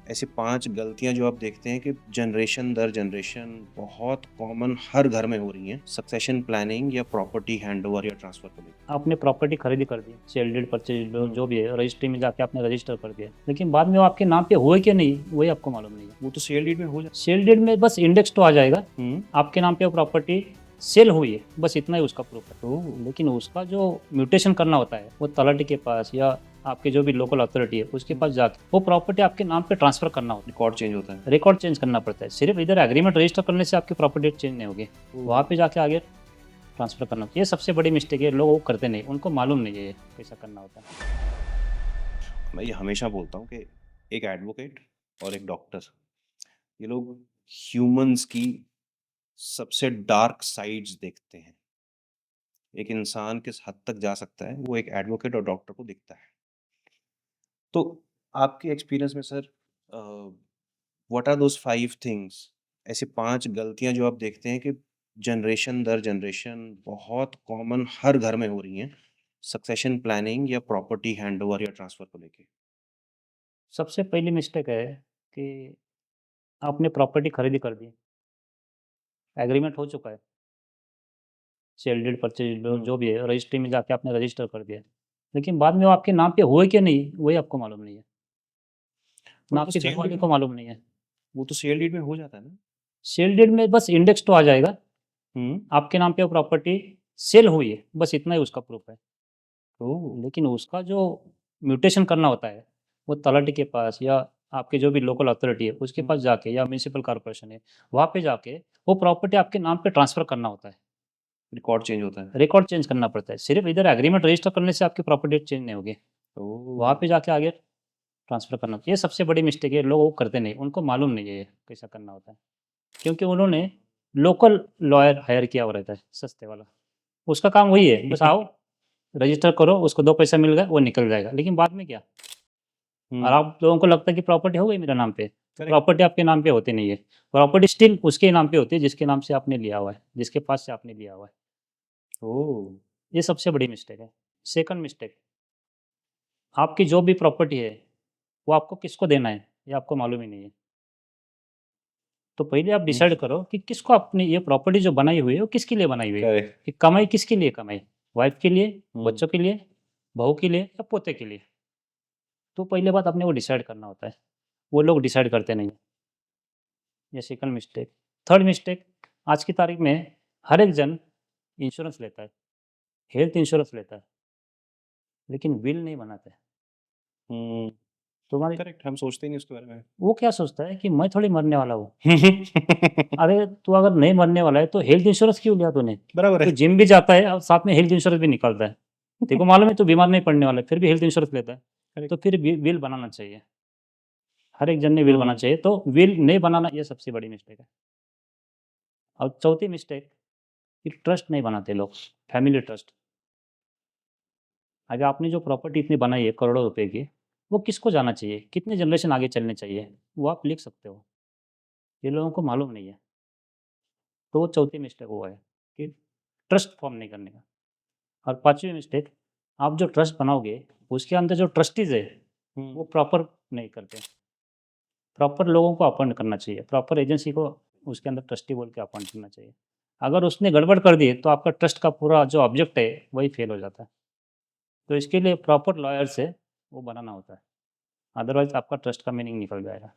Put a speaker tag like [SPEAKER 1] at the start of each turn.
[SPEAKER 1] ऐसी 5 गलतियाँ जो आप देखते हैं कि जनरेशन दर जनरेशन बहुत कॉमन हर घर में हो रही हैं, सक्सेशन प्लानिंग या प्रॉपर्टी हैंडओवर या ट्रांसफ़र को लेके?
[SPEAKER 2] आपने प्रॉपर्टी खरीदी कर दी, सेल डीड परचेज
[SPEAKER 1] हुँ।
[SPEAKER 2] जो भी है रजिस्ट्री में जाके आपने रजिस्टर कर दिया, लेकिन बाद में वो आपके नाम पे हुए कि नहीं वही आपको मालूम नहीं है।
[SPEAKER 1] वो तो सेल डीड में हो
[SPEAKER 2] सेल डीड में बस इंडेक्स तो आ जाएगा,
[SPEAKER 1] हुँ।
[SPEAKER 2] आपके नाम पे वो प्रॉपर्टी सेल हुई है, बस इतना ही उसका प्रूफ है।
[SPEAKER 1] ओह!
[SPEAKER 2] लेकिन उसका जो म्यूटेशन करना होता है वो तलाटी के पास या आपके जो भी लोकल अथॉरिटी है उसके पास जाके वो प्रॉपर्टी आपके नाम पे ट्रांसफर करना होता
[SPEAKER 1] रिकॉर्ड चेंज होता है।
[SPEAKER 2] है, रिकॉर्ड चेंज करना पड़ता है। सिर्फ इधर एग्रीमेंट रजिस्टर करने से आपकी प्रॉपर्टी चेंज नहीं होगी, वहाँ पे जाके आगे ट्रांसफर करना होता है। ये सबसे बड़ी मिस्टेक है, लोग वो करते नहीं, उनको मालूम नहीं है ये कैसा करना होता है।
[SPEAKER 1] मैं ये हमेशा बोलता हूँ कि एक एडवोकेट और एक डॉक्टर, ये लोग ह्यूमन्स की सबसे डार्क साइड्स देखते हैं। एक इंसान किस हद तक जा सकता है, वो एक एडवोकेट और डॉक्टर को दिखता है। तो आपके एक्सपीरियंस में sir what are those 5 things, ऐसी 5 गलतियाँ जो आप देखते हैं कि जनरेशन दर जनरेशन बहुत कॉमन हर घर में हो रही हैं, सक्सेशन प्लानिंग या प्रॉपर्टी हैंडओवर या ट्रांसफ़र को लेके?
[SPEAKER 2] सबसे पहली मिस्टेक है कि आपने प्रॉपर्टी खरीदी कर दी, एग्रीमेंट हो चुका है, सेल डीड परचेज
[SPEAKER 1] हुँ।
[SPEAKER 2] जो भी है रजिस्ट्री में जाके आपने रजिस्टर कर दिया, लेकिन बाद में वो आपके नाम पे हुए कि नहीं वही आपको मालूम नहीं है,
[SPEAKER 1] वो
[SPEAKER 2] ना
[SPEAKER 1] तो
[SPEAKER 2] आपके घर
[SPEAKER 1] सेल
[SPEAKER 2] वाले
[SPEAKER 1] डीड
[SPEAKER 2] को मालूम नहीं है।
[SPEAKER 1] वो तो सेल डीड में हो जाता है ना?
[SPEAKER 2] सेल डीड में बस इंडेक्स तो आ जाएगा,
[SPEAKER 1] हुँ।
[SPEAKER 2] आपके नाम पे वो प्रॉपर्टी सेल हुई है, बस इतना ही उसका प्रूफ है।
[SPEAKER 1] ओह!
[SPEAKER 2] लेकिन उसका जो म्यूटेशन करना होता है वो तलाटी के पास या आपके जो भी लोकल अथॉरिटी है उसके
[SPEAKER 1] हुँ।
[SPEAKER 2] पास जाके या म्यूनिसिपल कॉर्पोरेशन है वहाँ पे जाके वो प्रॉपर्टी आपके नाम पे ट्रांसफ़र करना होता है,
[SPEAKER 1] रिकॉर्ड चेंज होता है।
[SPEAKER 2] रिकॉर्ड चेंज करना पड़ता है। सिर्फ इधर एग्रीमेंट रजिस्टर करने से आपकी प्रॉपर्टी चेंज नहीं होगी,
[SPEAKER 1] ओह!
[SPEAKER 2] वहाँ पे जाके आगे ट्रांसफ़र करना होता है। ये सबसे बड़ी मिस्टेक है, लोग वो करते नहीं, उनको मालूम नहीं है ये कैसा करना होता है, क्योंकि उन्होंने लोकल लॉयर हायर किया हुआ रहता है सस्ते वाला, उसका काम वही है, बस आओ रजिस्टर करो, उसको 2 पैसा मिल गया वो निकल जाएगा, लेकिन बाद में क्या? और
[SPEAKER 1] हुँ।
[SPEAKER 2] आप लोगों को लगता है कि प्रॉपर्टी हो गई मेरे नाम पे, तो
[SPEAKER 1] करेक्ट।
[SPEAKER 2] प्रॉपर्टी आपके नाम पे होती नहीं है। प्रॉपर्टी स्टिल उसके नाम पे होती है जिसके नाम से आपने लिया हुआ है, जिसके पास से आपने लिया हुआ है।
[SPEAKER 1] ओह!
[SPEAKER 2] ये सबसे बड़ी मिस्टेक है। सेकंड मिस्टेक, आपकी जो भी प्रॉपर्टी है, वो आपको किसको देना है, ये आपको मालूम ही नहीं है। तो पहले आप
[SPEAKER 1] हुँ।
[SPEAKER 2] डिसाइड करो कि किसको अपनी ये प्रॉपर्टी जो बनाई हुई है, वो किसके लिए बनाई हुई है?
[SPEAKER 1] करेक्ट।
[SPEAKER 2] कि कमाई किसके लिए कमाई? वाइफ़ के लिए,
[SPEAKER 1] हुँ।
[SPEAKER 2] बच्चों के लिए, बहू के लिए या पोते के लिए? तो पहले बात आपने वो डिसाइड करना होता है। वो लोग डिसाइड करते नहीं हैं। ये सेकंड मिस्टेक। थर्ड मिस्टेक, आज की तारीख में हर एक जन इंश्योरेंस लेता है, हेल्थ इंश्योरेंस लेता है, लेकिन विल नहीं बनाता है।
[SPEAKER 1] हुँ।
[SPEAKER 2] तुम्हारी
[SPEAKER 1] करेक्ट, हम सोचते ही नहीं उसके बारे में।
[SPEAKER 2] वो क्या सोचता है कि मैं थोड़ी मरने वाला हूँ। अरे तू अगर नहीं मरने वाला है तो हेल्थ इंश्योरेंस क्यों लिया तूने?
[SPEAKER 1] बराबर
[SPEAKER 2] तू
[SPEAKER 1] है।
[SPEAKER 2] जिम भी जाता है और साथ में हेल्थ इंश्योरेंस भी निकालता है। तेरे को मालूम है तू बीमार नहीं पड़ने वाला है, फिर भी हेल्थ इंश्योरेंस लेता है।
[SPEAKER 1] करेक्ट।
[SPEAKER 2] तो फिर विल बनाना चाहिए। हर एक जन ने विल बनाना
[SPEAKER 1] हुँ।
[SPEAKER 2] चाहिए, तो विल नहीं बनाना ये सबसे बड़ी मिस्टेक है। और चौथी मिस्टेक कि ट्रस्ट नहीं बनाते लोग, फैमिली ट्रस्ट। अगर आपने जो प्रॉपर्टी इतनी बनाई है करोड़ों रुपए की, वो किसको जाना चाहिए? कितने जनरेशन आगे चलने चाहिए? वो आप लिख सकते हो। ये लोगों को मालूम नहीं है। तो वो चौथी मिस्टेक वो है कि ट्रस्ट फॉर्म नहीं करने का। और पाँचवीं मिस्टेक, आप जो ट्रस्ट बनाओगे, उसके अंदर जो ट्रस्टीज़ है,
[SPEAKER 1] हुँ।
[SPEAKER 2] वो प्रॉपर नहीं करते। प्रॉपर लोगों को अपॉइंट करना चाहिए, प्रॉपर एजेंसी को उसके अंदर ट्रस्टी बोल के अपॉइंट करना चाहिए। अगर उसने गड़बड़ कर दी, तो आपका ट्रस्ट का पूरा जो ऑब्जेक्ट है, वही फेल हो जाता है। तो इसके लिए प्रॉपर लॉयर से वो बनाना होता है, अदरवाइज़ आपका ट्रस्ट का मीनिंग निकल जाएगा।